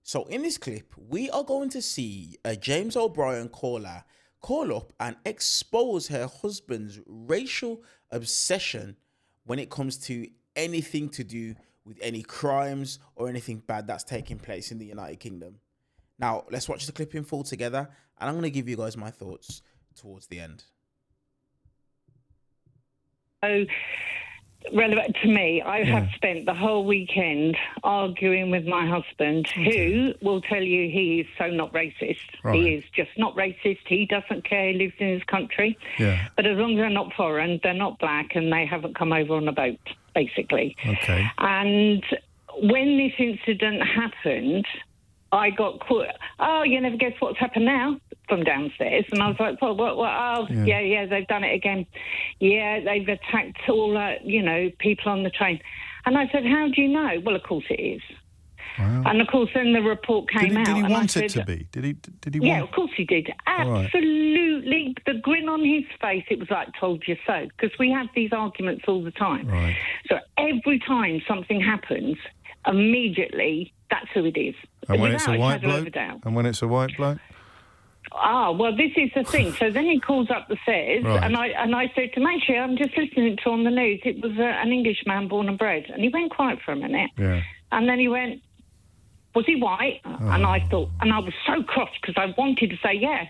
So in this clip, we are going to see a James O'Brien caller call up and expose her husband's racial obsession when it comes to anything to do with any crimes or anything bad that's taking place in the United Kingdom. Now, let's watch the clip in full together, and I'm going to give you guys my thoughts towards the end. So relevant to me, I have spent the whole weekend arguing with my husband, who will tell you he is so not racist. Right. He is just not racist. He doesn't care. He lives in his country. Yeah. But as long as they're not foreign, they're not black, and they haven't come over on a boat, basically. Okay. And when this incident happened, I got caught. Oh, you never guess what's happened now, from downstairs. And I was like, what? Oh, yeah, they've done it again. Yeah, they've attacked all, people on the train. And I said, how do you know? Well, of course it is. Wow. And of course, then the report came out. Did he want it to be? Did he? Yeah, of course he did. Absolutely. Right. The grin on his face, it was like, told you so. Because we have these arguments all the time. Right. So every time something happens, immediately, that's who it is. And when it's a white bloke? And when it's a white bloke? Ah, well, this is the thing. So then he calls up the stairs, right. and I said to him, actually, I'm just listening to on the news. It was an Englishman born and bred. And he went quiet for a minute. Yeah. And then he went, was he white? Oh. And I thought, and I was so cross because I wanted to say, yeah.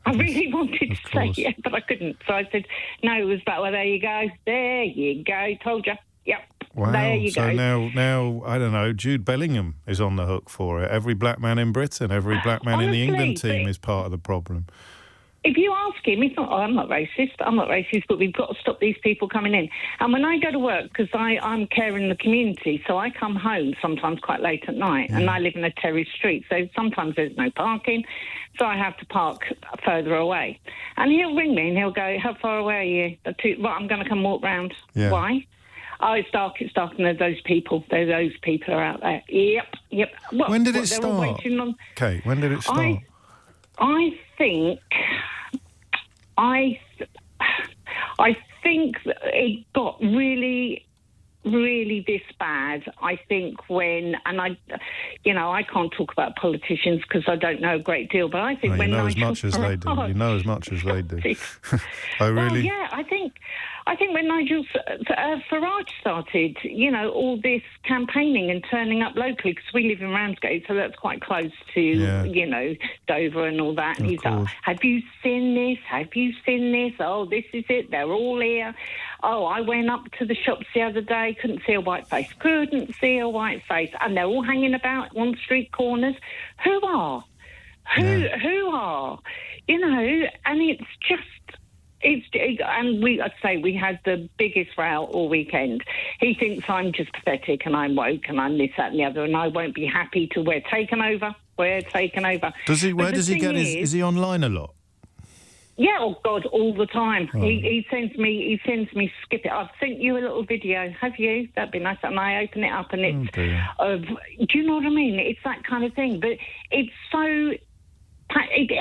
I really wanted to say, yeah, but I couldn't. So I said, no, it was that. Well, there you go. There you go. Told you. Yep. Wow. There you go. So now, I don't know, Jude Bellingham is on the hook for it. Every black man in Britain, every black man in the England team is part of the problem. If you ask him, he's not, I'm not racist, but we've got to stop these people coming in. And when I go to work, because I'm caring the community, so I come home sometimes quite late at night, and I live in a terrace street, so sometimes there's no parking, so I have to park further away. And he'll ring me and he'll go, how far away are you? Well, I'm going to come walk round. Yeah. Why? Oh, it's dark, and there's those people. Those people are out there. Yep. Well, when did it start? Okay, when did it start? I think it got really, really this bad. I think when, and I can't talk about politicians because I don't know a great deal, but I think when you know as much as they do. You know as much as they do. Oh, really? Well, yeah, I think when Nigel Farage started, all this campaigning and turning up locally, because we live in Ramsgate, so that's quite close to, Dover and all that. And he's like, have you seen this? Have you seen this? Oh, this is it. They're all here. Oh, I went up to the shops the other day, couldn't see a white face. And they're all hanging about on street corners. Who are? Who are? And it's just... I'd say we had the biggest row all weekend. He thinks I'm just pathetic and I'm woke and I'm this, that and the other, and I won't be happy till we're taken over. Where does he get is he online a lot? Yeah, oh God, all the time. Oh. He sends me skip it. I've sent you a little video. Have you? That'd be nice. And I open it up and it's do you know what I mean? It's that kind of thing. But it's so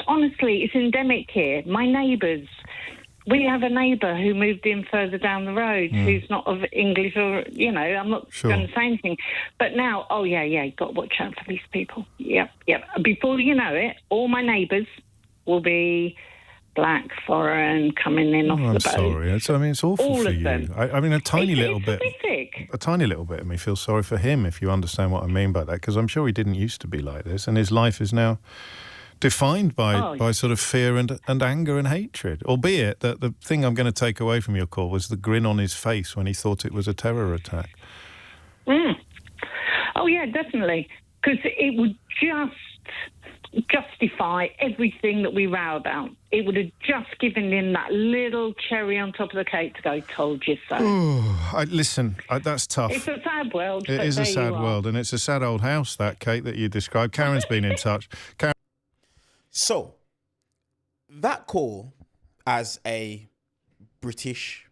honestly, it's endemic here. My neighbours. We have a neighbour who moved in further down the road who's not of English or, I'm not going to say anything. But now, got to watch out for these people. Yep. Before you know it, all my neighbours will be black, foreign, coming in off the boat. I'm sorry. It's awful all for of you. Them. A tiny little bit. Horrific. A tiny little bit of me feels sorry for him, if you understand what I mean by that, because I'm sure he didn't used to be like this, and his life is now defined by sort of fear and anger and hatred, albeit that the thing I'm going to take away from your call was the grin on his face when he thought it was a terror attack. Oh, yeah, definitely, because it would just justify everything that we row about. It would have just given him that little cherry on top of the cake to go, told you so. Listen, that's tough. It's a sad world. It is a sad world, and it's a sad old house, that, Kate, that you described. Karen's been in touch. So, that call as a British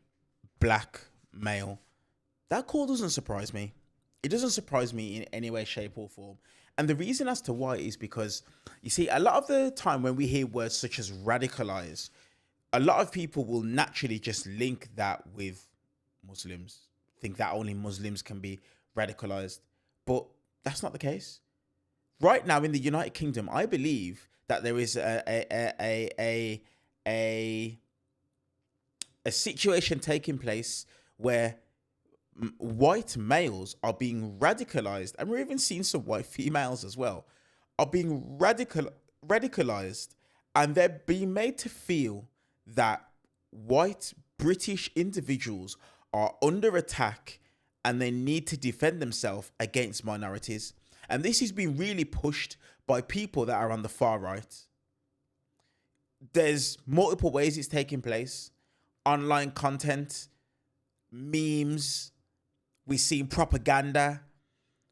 black male, that call doesn't surprise me. It doesn't surprise me in any way, shape or form. And the reason as to why is because, you see, a lot of the time when we hear words such as radicalize, a lot of people will naturally just link that with Muslims, think that only Muslims can be radicalized. But that's not the case. right now in the United Kingdom, I believe that there is a situation taking place where white males are being radicalized, and we're even seeing some white females as well, are being radicalized, and they're being made to feel that white British individuals are under attack and they need to defend themselves against minorities. And this is being really pushed by people that are on the far right. There's multiple ways it's taking place. Online content, memes, we're seeing propaganda.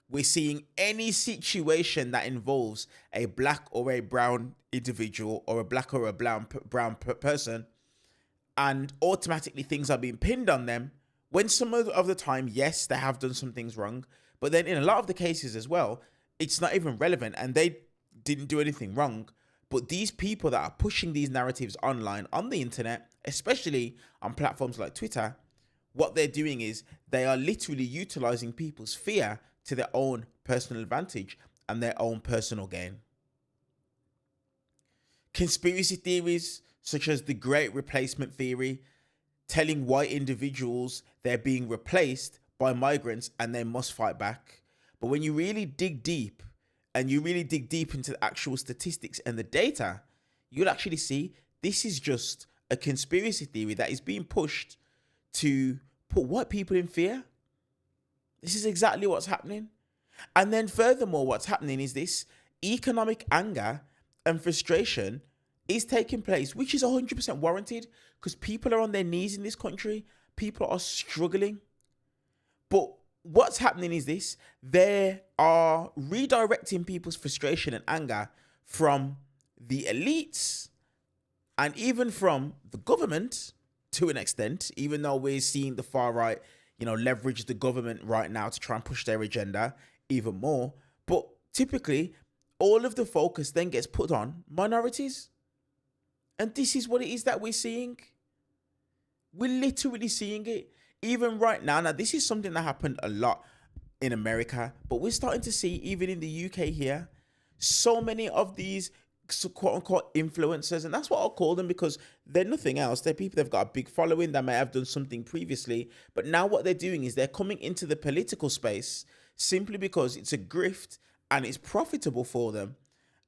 We're seeing any situation that involves a black or a brown individual, or a black or a brown person, and automatically things are being pinned on them, when some of the time, yes, they have done some things wrong, but then in a lot of the cases as well, it's not even relevant and they didn't do anything wrong. But these people that are pushing these narratives online, on the internet, especially on platforms like Twitter, what they're doing is they are literally utilizing people's fear to their own personal advantage and their own personal gain. Conspiracy theories such as the Great Replacement Theory, telling white individuals they're being replaced by migrants and they must fight back. But when you really dig deep, and you really dig deep into the actual statistics and the data, you'll actually see this is just a conspiracy theory that is being pushed to put white people in fear. This is exactly what's happening. And then furthermore, what's happening is this economic anger and frustration is taking place, which is 100% warranted, because people are on their knees in this country. People are struggling. But what's happening is this: they are redirecting people's frustration and anger from the elites and even from the government to an extent, even though we're seeing the far right, leverage the government right now to try and push their agenda even more. But typically, all of the focus then gets put on minorities. And this is what it is that we're seeing. We're literally seeing it. Even right now, this is something that happened a lot in America, but we're starting to see even in the UK here, so many of these quote unquote influencers, and that's what I'll call them because they're nothing else. They're people that've got a big following that may have done something previously, but now what they're doing is they're coming into the political space simply because it's a grift and it's profitable for them.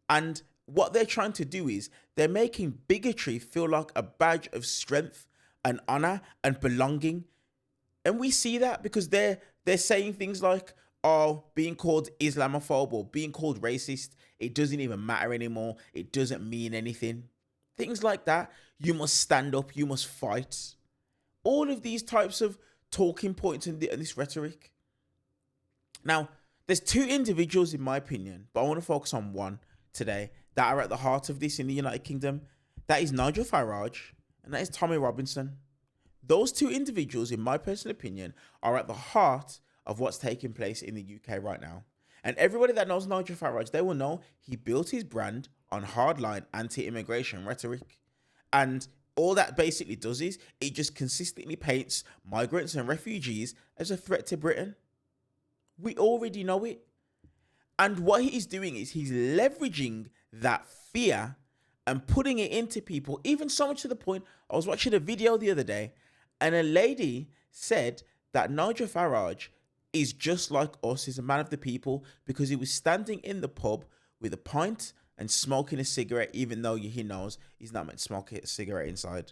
And what they're trying to do is they're making bigotry feel like a badge of strength and honor and belonging. And we see that because they're saying things like, being called Islamophobe or being called racist, it doesn't even matter anymore. It doesn't mean anything. Things like that. You must stand up. You must fight. All of these types of talking points and this rhetoric. Now, there's two individuals in my opinion, but I want to focus on one today that are at the heart of this in the United Kingdom. That is Nigel Farage and that is Tommy Robinson. Those two individuals, in my personal opinion, are at the heart of what's taking place in the UK right now. And everybody that knows Nigel Farage, they will know he built his brand on hardline anti-immigration rhetoric. And all that basically does is it just consistently paints migrants and refugees as a threat to Britain. We already know it. And what he's doing is he's leveraging that fear and putting it into people, even so much to the point, I was watching a video the other day and a lady said that Nigel Farage is just like us, he's a man of the people, because he was standing in the pub with a pint and smoking a cigarette, even though he knows he's not meant to smoke a cigarette inside.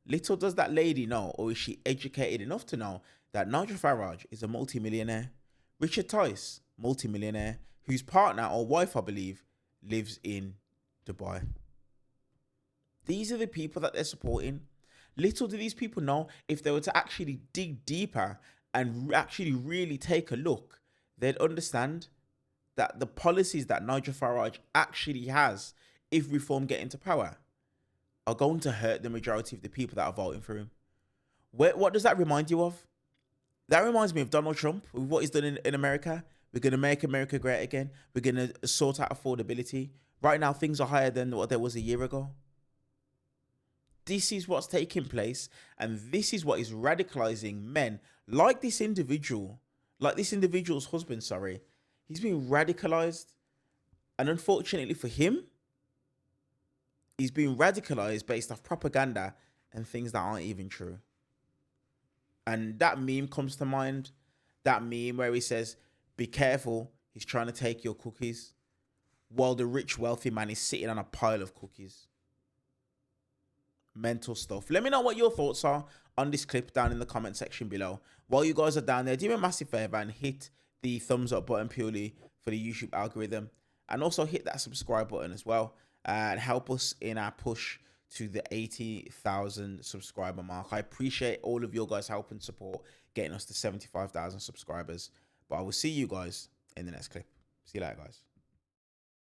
Little does that lady know, or is she educated enough to know, that Nigel Farage is a multimillionaire. Richard Tice, multimillionaire, whose partner or wife, I believe, lives in Dubai. These are the people that they're supporting. Little do these people know, if they were to actually dig deeper and actually really take a look, they'd understand that the policies that Nigel Farage actually has, if Reform get into power, are going to hurt the majority of the people that are voting for him. What does that remind you of? That reminds me of Donald Trump, with what he's done in America. We're going to make America great again. We're going to sort out affordability. Right now, things are higher than what there was a year ago. This is what's taking place, and this is what is radicalizing men like this individual, like this individual's husband, sorry. He's being radicalized, And unfortunately for him, he's being radicalized based off propaganda and things that aren't even true. And that meme comes to mind. That meme where he says, be careful, he's trying to take your cookies, while the rich, wealthy man is sitting on a pile of cookies. Mental stuff. Let me know what your thoughts are on this clip down in the comment section below. While you guys are down there, do me a massive favor and hit the thumbs up button purely for the YouTube algorithm. And also hit that subscribe button as well. And help us in our push to the 80,000 subscriber mark. I appreciate all of your guys' help and support getting us to 75,000 subscribers. But I will see you guys in the next clip. See you later, guys.